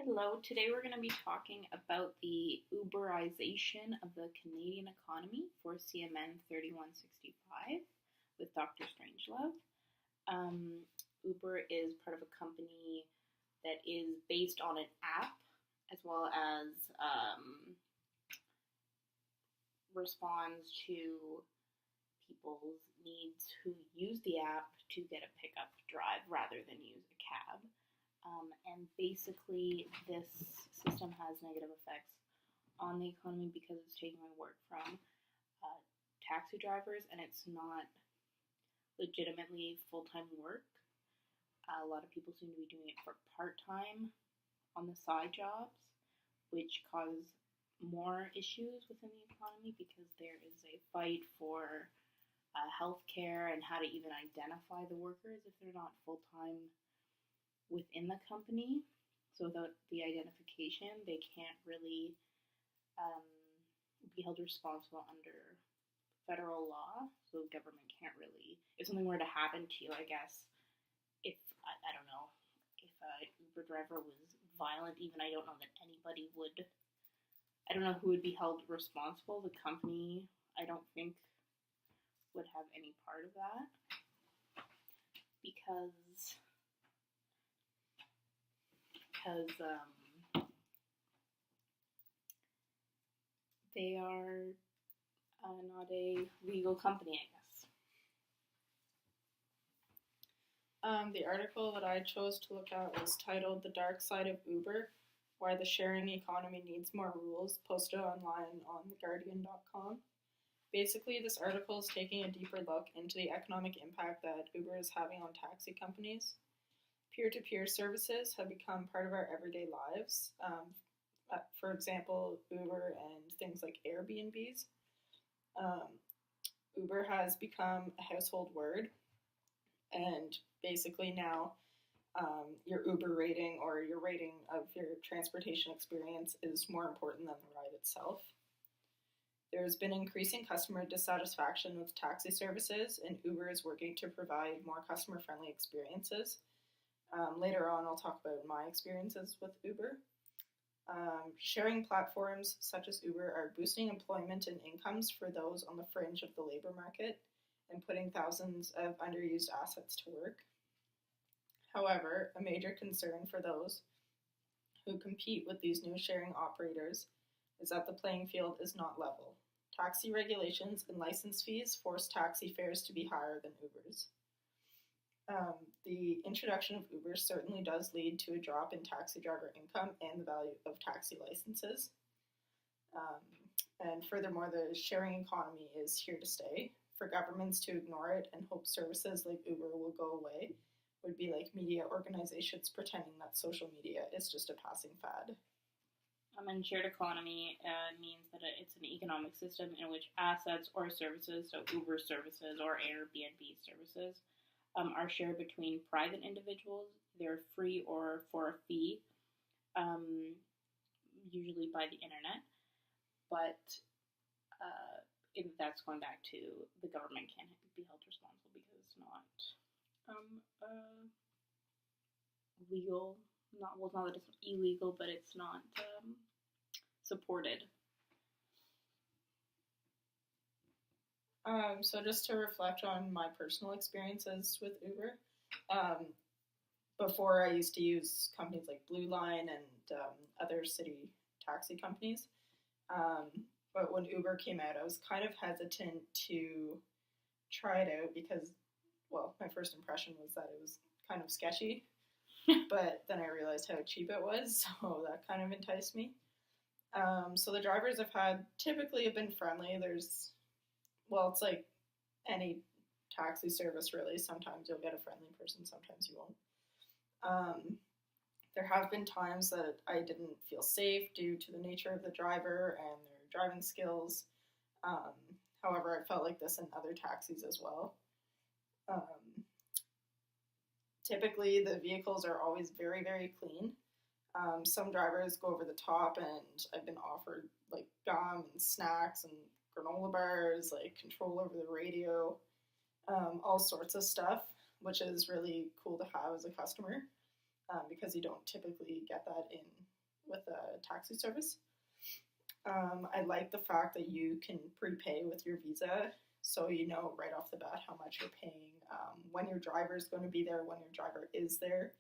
Hello, today we're going to be talking about the Uberization of the Canadian economy for CMN 3165 with Dr. Strangelove. Uber is part of a company that is based on an app as well as responds to people's needs who use the app to get a pickup drive rather than use a cab. And basically, this system has negative effects on the economy because it's taking away work from taxi drivers, and it's not legitimately full-time work. A lot of people seem to be doing it for part-time on the side jobs, which cause more issues within the economy because there is a fight for health care and how to even identify the workers if they're not full-time within the company. So without the identification, they can't really be held responsible under federal law. So the government can't really, if something were to happen to you, I guess, if, I don't know, if an Uber driver was violent, even, I don't know that anybody would, I don't know who would be held responsible. The company, I don't think, would have any part of that because they are not a legal company, I guess. The article that I chose to look at was titled "The Dark Side of Uber: Why the Sharing Economy Needs More Rules," posted online on theguardian.com. Basically, this article is taking a deeper look into the economic impact that Uber is having on taxi companies. Peer-to-peer services have become part of our everyday lives. For example, Uber and things like Airbnbs. Uber has become a household word, and basically now your Uber rating or your rating of your transportation experience is more important than the ride itself. There's been increasing customer dissatisfaction with taxi services, and Uber is working to provide more customer-friendly experiences. Later on, I'll talk about my experiences with Uber. Sharing platforms such as Uber are boosting employment and incomes for those on the fringe of the labor market and putting thousands of underused assets to work. However, a major concern for those who compete with these new sharing operators is that the playing field is not level. Taxi regulations and license fees force taxi fares to be higher than Uber's. The introduction of Uber certainly does lead to a drop in taxi driver income and the value of taxi licenses. And furthermore, the sharing economy is here to stay. For governments to ignore it and hope services like Uber will go away would be like media organizations pretending that social media is just a passing fad. And shared economy means that it's an economic system in which assets or services, so Uber services or Airbnb services, are shared between private individuals. They're free or for a fee, usually by the internet. But that's going back to the government can't be held responsible because it's not legal. Not that it's illegal, but it's not supported. So just to reflect on my personal experiences with Uber, before I used to use companies like Blue Line and other city taxi companies, but when Uber came out, I was kind of hesitant to try it out because, well, my first impression was that it was kind of sketchy, but then I realized how cheap it was, so that kind of enticed me. So the drivers I've had typically have been friendly. It's like any taxi service, really. Sometimes you'll get a friendly person, sometimes you won't. There have been times that I didn't feel safe due to the nature of the driver and their driving skills. However, I felt like this in other taxis as well. Typically, the vehicles are always very, very clean. Some drivers go over the top, and I've been offered like gum and snacks and granola bars, like control over the radio, all sorts of stuff, which is really cool to have as a customer because you don't typically get that in taxi service. I like the fact that you can prepay with your Visa, so you know right off the bat how much you're paying, when your driver is going to be there, when your driver is there.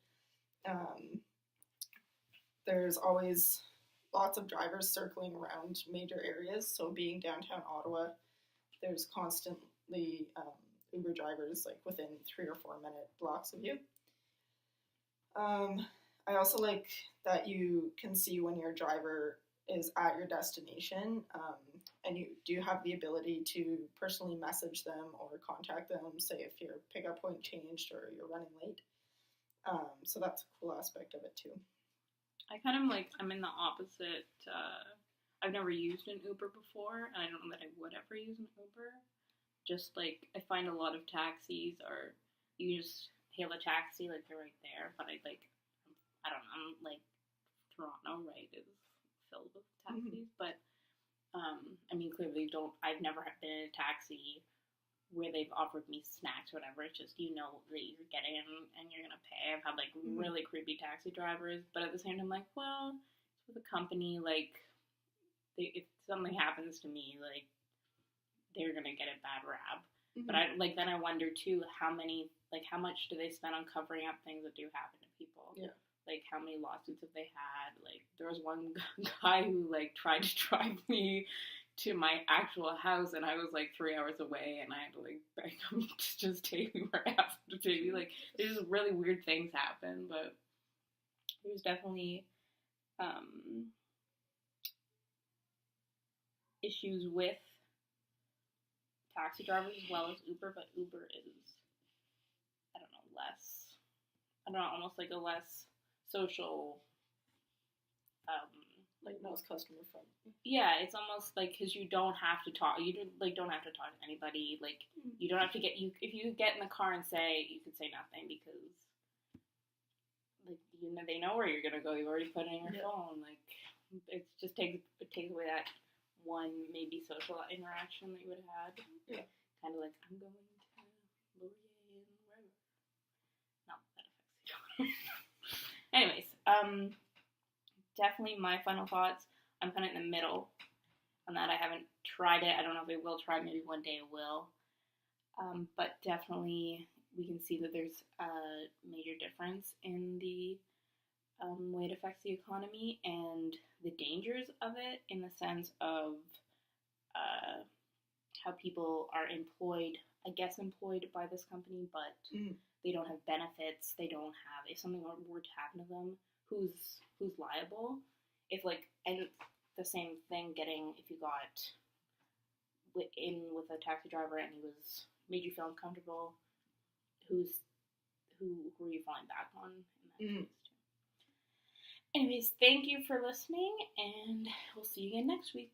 There's always lots of drivers circling around major areas, so being downtown Ottawa, there's constantly Uber drivers like within 3 or 4 minute blocks of you. I also like that you can see when your driver is at your destination, and you do have the ability to personally message them or contact them, say if your pickup point changed or you're running late. So that's a cool aspect of it too. I kind of like, I'm in the opposite. I've never used an Uber before, and I don't know that I would ever use an Uber. Just like, I find a lot of taxis are, you just hail a taxi, like they're right there, but I don't know, I'm like, Toronto, right, is filled with taxis, but, I mean, clearly I've never been in a taxi where they've offered me snacks or whatever. It's just, you know that you're getting and you're gonna pay. I've had like really creepy taxi drivers, but at the same time, like, well, it's with a company, like, if something happens to me, like, they're gonna get a bad rap. But then I wonder too, how much do they spend on covering up things that do happen to people? Yeah. Like, how many lawsuits have they had? Like, there was one guy who like tried to drive me to my actual house, and I was like 3 hours away, and I had to like beg him to just take me where I asked him to take me. Like, there's really weird things happen, but there's definitely issues with taxi drivers as well as Uber, but Uber is, almost like a less social, like most customer friendly. Yeah, it's almost like, because you don't have to talk. You don't have to talk to anybody. Like, you don't have to get if you get in the car and say, you can say nothing because, like, you know, they know where you're gonna go. You already put it in your phone. Like, it just takes away that one maybe social interaction that you would have had. Yeah. Kind of like, I'm going to Laurier and wherever. No, that affects you. Anyways, definitely my final thoughts. I'm kind of in the middle on that. I haven't tried it. I don't know if I will try. Maybe one day I will. But definitely we can see that there's a major difference in the way it affects the economy and the dangers of it, in the sense of how people are employed by this company, but they don't have benefits. They don't have, if something were to happen to them, who's liable? If like, and the same thing if you got in with a taxi driver and he made you feel uncomfortable, who are you falling back on in that case too? Anyways, thank you for listening, and we'll see you again next week.